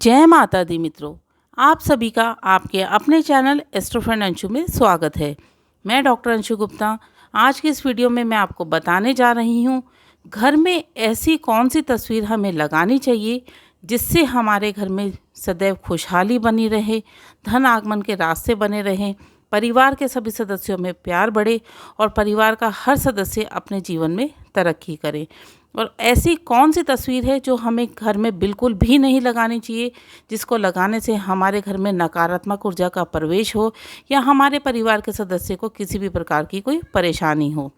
जय माता दी मित्रों, आप सभी का आपके अपने चैनल एस्ट्रो फ्रेंड अंशु में स्वागत है। मैं डॉक्टर अंशु गुप्ता। आज की इस वीडियो में मैं आपको बताने जा रही हूँ घर में ऐसी कौन सी तस्वीर हमें लगानी चाहिए जिससे हमारे घर में सदैव खुशहाली बनी रहे, धन आगमन के रास्ते बने रहें, परिवार के सभी सदस्यों में प्यार बढ़े और परिवार का हर सदस्य अपने जीवन में तरक्की करे। और ऐसी कौन सी तस्वीर है जो हमें घर में बिल्कुल भी नहीं लगानी चाहिए, जिसको लगाने से हमारे घर में नकारात्मक ऊर्जा का प्रवेश हो या हमारे परिवार के सदस्य को किसी भी प्रकार की कोई परेशानी हो।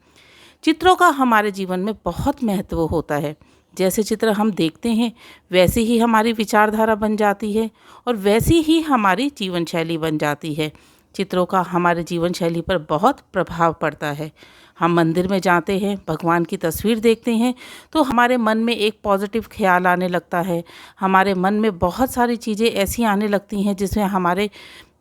चित्रों का हमारे जीवन में बहुत महत्व होता है। जैसे चित्र हम देखते हैं वैसे ही हमारी विचारधारा बन जाती है और वैसी ही हमारी जीवन शैली बन जाती है। चित्रों का हमारे जीवन शैली पर बहुत प्रभाव पड़ता है। हम मंदिर में जाते हैं, भगवान की तस्वीर देखते हैं तो हमारे मन में एक पॉजिटिव ख्याल आने लगता है। हमारे मन में बहुत सारी चीज़ें ऐसी आने लगती हैं जिसमें हमारे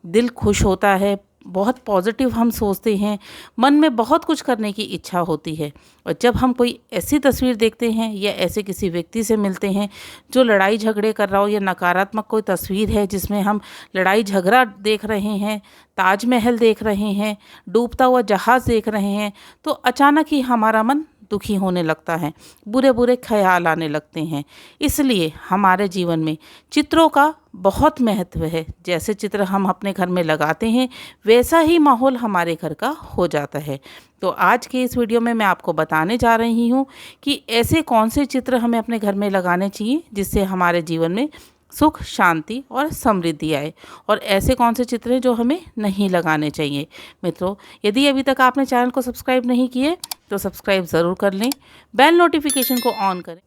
दिल खुश होता है, बहुत पॉजिटिव हम सोचते हैं, मन में बहुत कुछ करने की इच्छा होती है। और जब हम कोई ऐसी तस्वीर देखते हैं या ऐसे किसी व्यक्ति से मिलते हैं जो लड़ाई झगड़े कर रहा हो या नकारात्मक कोई तस्वीर है जिसमें हम लड़ाई झगड़ा देख रहे हैं, ताजमहल देख रहे हैं, डूबता हुआ जहाज़ देख रहे हैं, तो अचानक ही हमारा मन दुखी होने लगता है, बुरे बुरे ख्याल आने लगते हैं। इसलिए हमारे जीवन में चित्रों का बहुत महत्व है। जैसे चित्र हम अपने घर में लगाते हैं वैसा ही माहौल हमारे घर का हो जाता है। तो आज के इस वीडियो में मैं आपको बताने जा रही हूँ कि ऐसे कौन से चित्र हमें अपने घर में लगाने चाहिए जिससे हमारे जीवन में सुख, शांति और समृद्धि आए, और ऐसे कौन से चित्र हैं जो हमें नहीं लगाने चाहिए। मित्रों, यदि अभी तक आपने चैनल को सब्सक्राइब नहीं किए तो सब्सक्राइब ज़रूर कर लें, बेल नोटिफिकेशन को ऑन करें।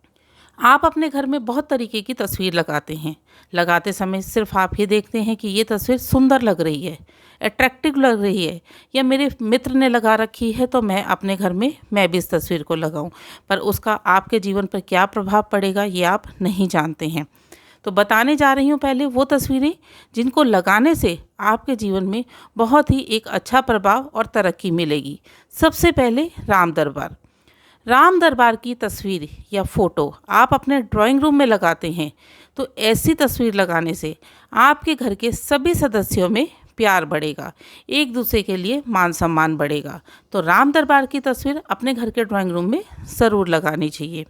आप अपने घर में बहुत तरीके की तस्वीर लगाते हैं। लगाते समय सिर्फ आप ही देखते हैं कि ये तस्वीर सुंदर लग रही है, अट्रैक्टिव लग रही है, या मेरे मित्र ने लगा रखी है तो मैं अपने घर में मैं भी इस तस्वीर को लगाऊं, पर उसका आपके जीवन पर क्या प्रभाव पड़ेगा ये आप नहीं जानते हैं। तो बताने जा रही हूँ पहले वो तस्वीरें जिनको लगाने से आपके जीवन में बहुत ही एक अच्छा प्रभाव और तरक्की मिलेगी। सबसे पहले राम दरबार। राम दरबार की तस्वीर या फ़ोटो आप अपने ड्राइंग रूम में लगाते हैं तो ऐसी तस्वीर लगाने से आपके घर के सभी सदस्यों में प्यार बढ़ेगा, एक दूसरे के लिए मान सम्मान बढ़ेगा। तो राम दरबार की तस्वीर अपने घर के ड्राइंग रूम में ज़रूर लगानी चाहिए।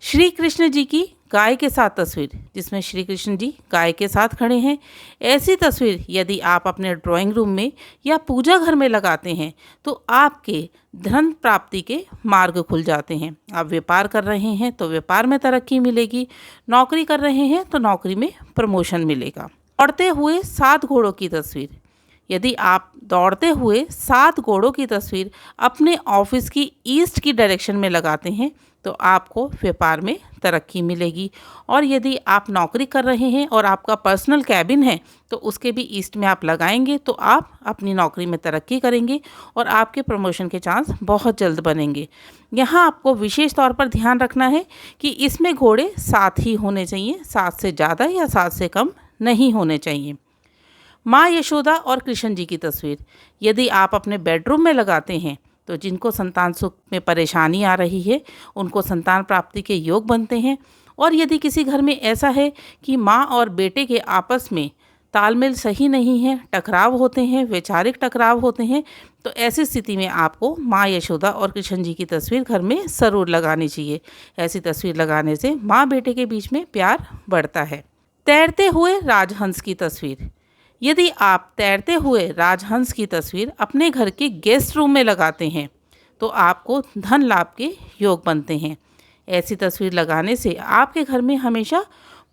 श्री कृष्ण जी की गाय के साथ तस्वीर, जिसमें श्री कृष्ण जी गाय के साथ खड़े हैं, ऐसी तस्वीर यदि आप अपने ड्राइंग रूम में या पूजा घर में लगाते हैं तो आपके धन प्राप्ति के मार्ग खुल जाते हैं। आप व्यापार कर रहे हैं तो व्यापार में तरक्की मिलेगी, नौकरी कर रहे हैं तो नौकरी में प्रमोशन मिलेगा। दौड़ते हुए 7 घोड़ों की तस्वीर, यदि आप दौड़ते हुए 7 घोड़ों की तस्वीर अपने ऑफिस की ईस्ट की डायरेक्शन में लगाते हैं तो आपको व्यापार में तरक्की मिलेगी। और यदि आप नौकरी कर रहे हैं और आपका पर्सनल कैबिन है तो उसके भी ईस्ट में आप लगाएंगे तो आप अपनी नौकरी में तरक्की करेंगे और आपके प्रमोशन के चांस बहुत जल्द बनेंगे। यहाँ आपको विशेष तौर पर ध्यान रखना है कि इसमें घोड़े 7 ही होने चाहिए, 7 से ज़्यादा या 7 से कम नहीं होने चाहिए। माँ यशोदा और कृष्ण जी की तस्वीर यदि आप अपने बेडरूम में लगाते हैं तो जिनको संतान सुख में परेशानी आ रही है उनको संतान प्राप्ति के योग बनते हैं। और यदि किसी घर में ऐसा है कि माँ और बेटे के आपस में तालमेल सही नहीं है, टकराव होते हैं, वैचारिक टकराव होते हैं, तो ऐसी स्थिति में आपको माँ यशोदा और कृष्ण जी की तस्वीर घर में ज़रूर लगानी चाहिए। ऐसी तस्वीर लगाने से माँ बेटे के बीच में प्यार बढ़ता है। तैरते हुए राजहंस की तस्वीर, यदि आप तैरते हुए राजहंस की तस्वीर अपने घर के गेस्ट रूम में लगाते हैं तो आपको धन लाभ के योग बनते हैं। ऐसी तस्वीर लगाने से आपके घर में हमेशा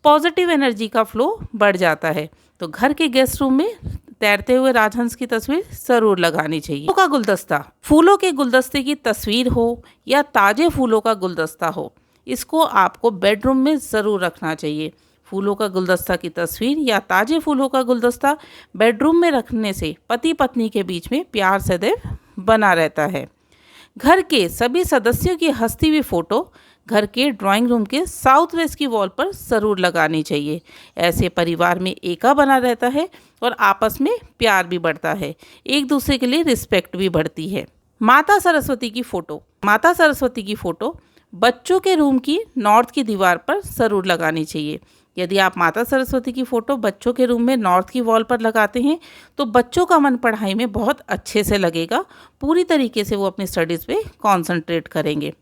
पॉजिटिव एनर्जी का फ्लो बढ़ जाता है। तो घर के गेस्ट रूम में तैरते हुए राजहंस की तस्वीर ज़रूर लगानी चाहिए। फूलों का गुलदस्ता, फूलों के गुलदस्ते की तस्वीर हो या ताज़े फूलों का गुलदस्ता हो, इसको आपको बेडरूम में ज़रूर रखना चाहिए। फूलों का गुलदस्ता की तस्वीर या ताज़े फूलों का गुलदस्ता बेडरूम में रखने से पति पत्नी के बीच में प्यार सदैव बना रहता है। घर के सभी सदस्यों की हंसती हुई फ़ोटो घर के ड्राइंग रूम के साउथ वेस्ट की वॉल पर ज़रूर लगानी चाहिए। ऐसे परिवार में एका बना रहता है और आपस में प्यार भी बढ़ता है, एक दूसरे के लिए रिस्पेक्ट भी बढ़ती है। माता सरस्वती की फ़ोटो, माता सरस्वती की फ़ोटो बच्चों के रूम की नॉर्थ की दीवार पर ज़रूर लगानी चाहिए। यदि आप माता सरस्वती की फ़ोटो बच्चों के रूम में नॉर्थ की वॉल पर लगाते हैं तो बच्चों का मन पढ़ाई में बहुत अच्छे से लगेगा, पूरी तरीके से वो अपनी स्टडीज़ पे कॉन्सेंट्रेट करेंगे।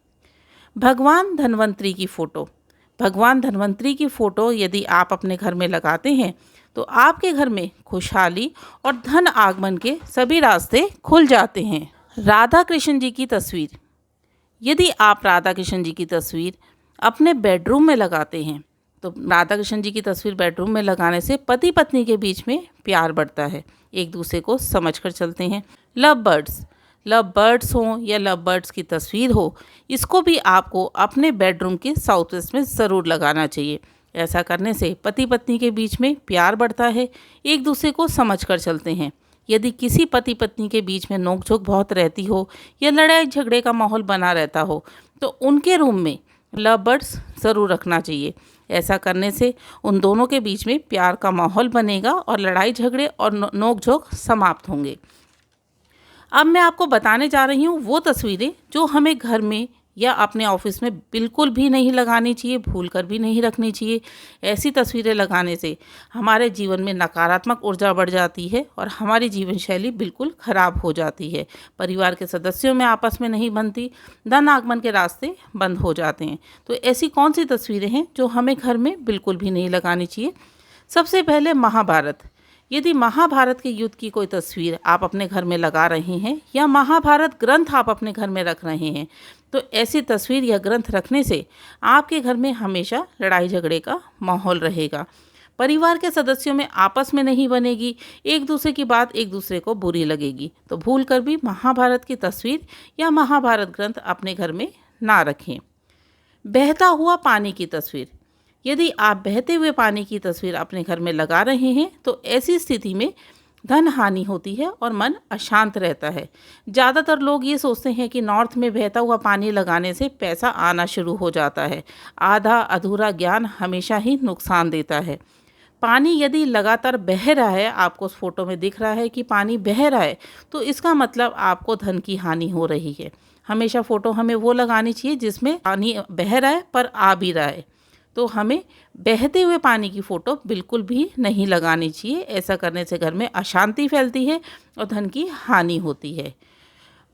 भगवान धन्वंतरी की फ़ोटो, भगवान धन्वंतरी की फ़ोटो यदि आप अपने घर में लगाते हैं तो आपके घर में खुशहाली और धन आगमन के सभी रास्ते खुल जाते हैं। राधा कृष्ण जी की तस्वीर, यदि आप राधा कृष्ण जी की तस्वीर अपने बेडरूम में लगाते हैं तो राधा कृष्ण जी की तस्वीर बेडरूम में लगाने से पति पत्नी के बीच में प्यार बढ़ता है, एक दूसरे को समझकर चलते हैं। लव बर्ड्स हों या लव बर्ड्स की तस्वीर हो, इसको भी आपको अपने बेडरूम के साउथ वेस्ट में ज़रूर लगाना चाहिए। ऐसा करने से पति पत्नी के बीच में प्यार बढ़ता है, एक दूसरे को समझकर चलते हैं। यदि किसी पति पत्नी के बीच में नोकझोंक बहुत रहती हो या लड़ाई झगड़े का माहौल बना रहता हो तो उनके रूम में लव बर्ड्स ज़रूर रखना चाहिए। ऐसा करने से उन दोनों के बीच में प्यार का माहौल बनेगा और लड़ाई झगड़े और नोकझोंक समाप्त होंगे। अब मैं आपको बताने जा रही हूँ वो तस्वीरें जो हमें घर में या अपने ऑफिस में बिल्कुल भी नहीं लगानी चाहिए, भूल कर भी नहीं रखनी चाहिए। ऐसी तस्वीरें लगाने से हमारे जीवन में नकारात्मक ऊर्जा बढ़ जाती है और हमारी जीवन शैली बिल्कुल ख़राब हो जाती है। परिवार के सदस्यों में आपस में नहीं बनती, धन आगमन के रास्ते बंद हो जाते हैं। तो ऐसी कौन सी तस्वीरें हैं जो हमें घर में बिल्कुल भी नहीं लगानी चाहिए? सबसे पहले महाभारत। यदि महाभारत के युद्ध की कोई तस्वीर आप अपने घर में लगा रहे हैं या महाभारत ग्रंथ आप अपने घर में रख रहे हैं तो ऐसी तस्वीर या ग्रंथ रखने से आपके घर में हमेशा लड़ाई झगड़े का माहौल रहेगा। परिवार के सदस्यों में आपस में नहीं बनेगी, एक दूसरे की बात एक दूसरे को बुरी लगेगी। तो भूल कर भी महाभारत की तस्वीर या महाभारत ग्रंथ अपने घर में ना रखें। बहता हुआ पानी की तस्वीर, यदि आप बहते हुए पानी की तस्वीर अपने घर में लगा रहे हैं तो ऐसी स्थिति में धन हानि होती है और मन अशांत रहता है। ज़्यादातर लोग ये सोचते हैं कि नॉर्थ में बहता हुआ पानी लगाने से पैसा आना शुरू हो जाता है। आधा अधूरा ज्ञान हमेशा ही नुकसान देता है। पानी यदि लगातार बह रहा है, आपको उस फोटो में दिख रहा है कि पानी बह रहा है, तो इसका मतलब आपको धन की हानि हो रही है। हमेशा फ़ोटो हमें वो लगानी चाहिए जिसमें पानी बह रहा है पर आ भी रहा है। तो हमें बहते हुए पानी की फ़ोटो बिल्कुल भी नहीं लगानी चाहिए। ऐसा करने से घर में अशांति फैलती है और धन की हानि होती है।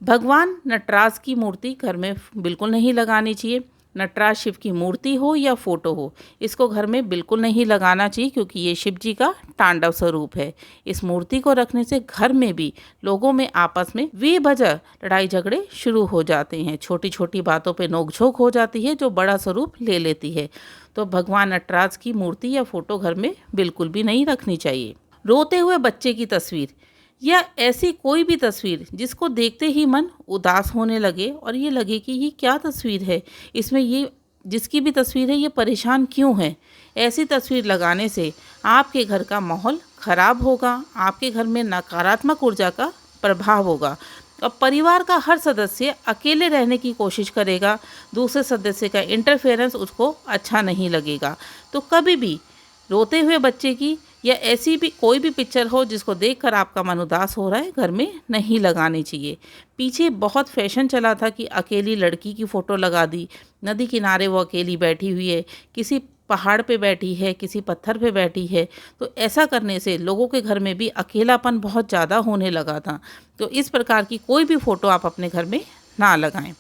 भगवान नटराज की मूर्ति घर में बिल्कुल नहीं लगानी चाहिए। नटराज शिव की मूर्ति हो या फोटो हो, इसको घर में बिल्कुल नहीं लगाना चाहिए क्योंकि ये शिव जी का तांडव स्वरूप है। इस मूर्ति को रखने से घर में भी लोगों में आपस में बेवजह लड़ाई झगड़े शुरू हो जाते हैं। छोटी छोटी बातों पे नोकझोंक हो जाती है जो बड़ा स्वरूप ले लेती है। तो भगवान नटराज की मूर्ति या फोटो घर में बिल्कुल भी नहीं रखनी चाहिए। रोते हुए बच्चे की तस्वीर या ऐसी कोई भी तस्वीर जिसको देखते ही मन उदास होने लगे और ये लगे कि ये क्या तस्वीर है, इसमें ये जिसकी भी तस्वीर है ये परेशान क्यों है, ऐसी तस्वीर लगाने से आपके घर का माहौल खराब होगा, आपके घर में नकारात्मक ऊर्जा का प्रभाव होगा और परिवार का हर सदस्य अकेले रहने की कोशिश करेगा। दूसरे सदस्य का इंटरफेरेंस उसको अच्छा नहीं लगेगा। तो कभी भी रोते हुए बच्चे की या ऐसी भी कोई भी पिक्चर हो जिसको देखकर आपका मन उदास हो रहा है, घर में नहीं लगानी चाहिए। पीछे बहुत फैशन चला था कि अकेली लड़की की फ़ोटो लगा दी, नदी किनारे वो अकेली बैठी हुई है, किसी पहाड़ पे बैठी है, किसी पत्थर पे बैठी है। तो ऐसा करने से लोगों के घर में भी अकेलापन बहुत ज़्यादा होने लगा था। तो इस प्रकार की कोई भी फ़ोटो आप अपने घर में ना लगाएं।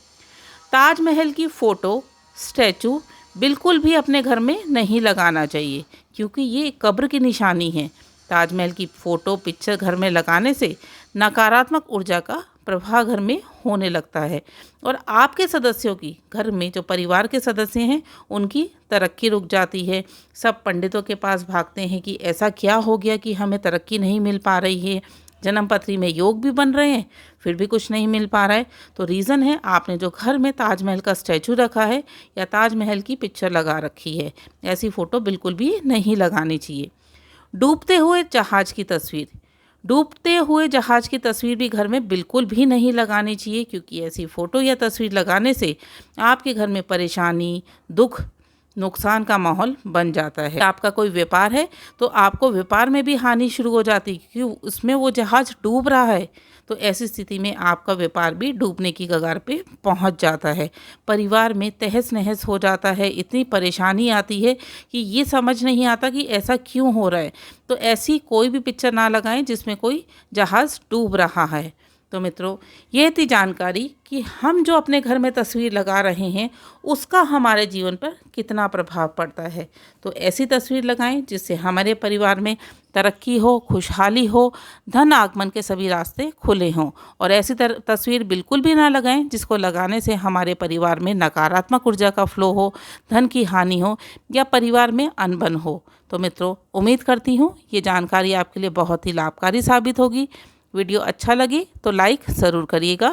ताजमहल की फ़ोटो, स्टैचू बिल्कुल भी अपने घर में नहीं लगाना चाहिए क्योंकि ये कब्र की निशानी है। ताजमहल की फ़ोटो पिक्चर घर में लगाने से नकारात्मक ऊर्जा का प्रभाव घर में होने लगता है और आपके सदस्यों की, घर में जो परिवार के सदस्य हैं, उनकी तरक्की रुक जाती है। सब पंडितों के पास भागते हैं कि ऐसा क्या हो गया कि हमें तरक्की नहीं मिल पा रही है। जन्म पत्री में योग भी बन रहे हैं फिर भी कुछ नहीं मिल पा रहा है। तो रीज़न है आपने जो घर में ताजमहल का स्टैचू रखा है या ताजमहल की पिक्चर लगा रखी है। ऐसी फ़ोटो बिल्कुल भी नहीं लगानी चाहिए। डूबते हुए जहाज़ की तस्वीर, डूबते हुए जहाज़ की तस्वीर भी घर में बिल्कुल भी नहीं लगानी चाहिए क्योंकि ऐसी फ़ोटो या तस्वीर लगाने से आपके घर में परेशानी, दुख, नुकसान का माहौल बन जाता है। आपका कोई व्यापार है तो आपको व्यापार में भी हानि शुरू हो जाती है क्योंकि उसमें वो जहाज़ डूब रहा है। तो ऐसी स्थिति में आपका व्यापार भी डूबने की कगार पे पहुंच जाता है। परिवार में तहस-नहस हो जाता है, इतनी परेशानी आती है कि ये समझ नहीं आता कि ऐसा क्यों हो रहा है। तो ऐसी कोई भी पिक्चर ना लगाएं जिसमें कोई जहाज़ डूब रहा है। तो मित्रों, ये थी जानकारी कि हम जो अपने घर में तस्वीर लगा रहे हैं उसका हमारे जीवन पर कितना प्रभाव पड़ता है। तो ऐसी तस्वीर लगाएं जिससे हमारे परिवार में तरक्की हो, खुशहाली हो, धन आगमन के सभी रास्ते खुले हों। और ऐसी तस्वीर बिल्कुल भी ना लगाएं जिसको लगाने से हमारे परिवार में नकारात्मक ऊर्जा का फ्लो हो, धन की हानि हो या परिवार में अनबन हो। तो मित्रों, उम्मीद करती हूँ ये जानकारी आपके लिए बहुत ही लाभकारी साबित होगी। वीडियो अच्छा लगे तो लाइक ज़रूर करिएगा।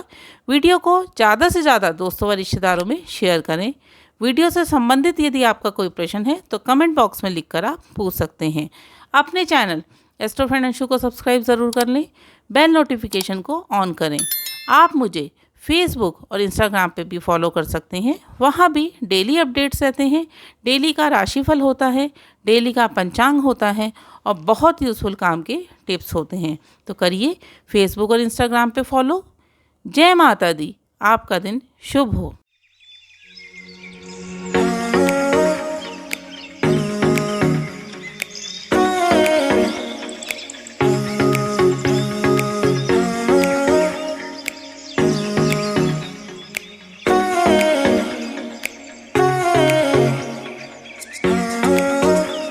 वीडियो को ज़्यादा से ज़्यादा दोस्तों व रिश्तेदारों में शेयर करें। वीडियो से संबंधित यदि आपका कोई प्रश्न है तो कमेंट बॉक्स में लिखकर आप पूछ सकते हैं। अपने चैनल एस्ट्रो फ्रेंड अंशु को सब्सक्राइब ज़रूर कर लें, बेल नोटिफिकेशन को ऑन करें। आप मुझे फेसबुक और इंस्टाग्राम पे भी फॉलो कर सकते हैं, वहाँ भी डेली अपडेट्स रहते हैं। डेली का राशिफल होता है, डेली का पंचांग होता है और बहुत यूज़फुल काम के टिप्स होते हैं। तो करिए फेसबुक और इंस्टाग्राम पे फॉलो। जय माता दी, आपका दिन शुभ हो।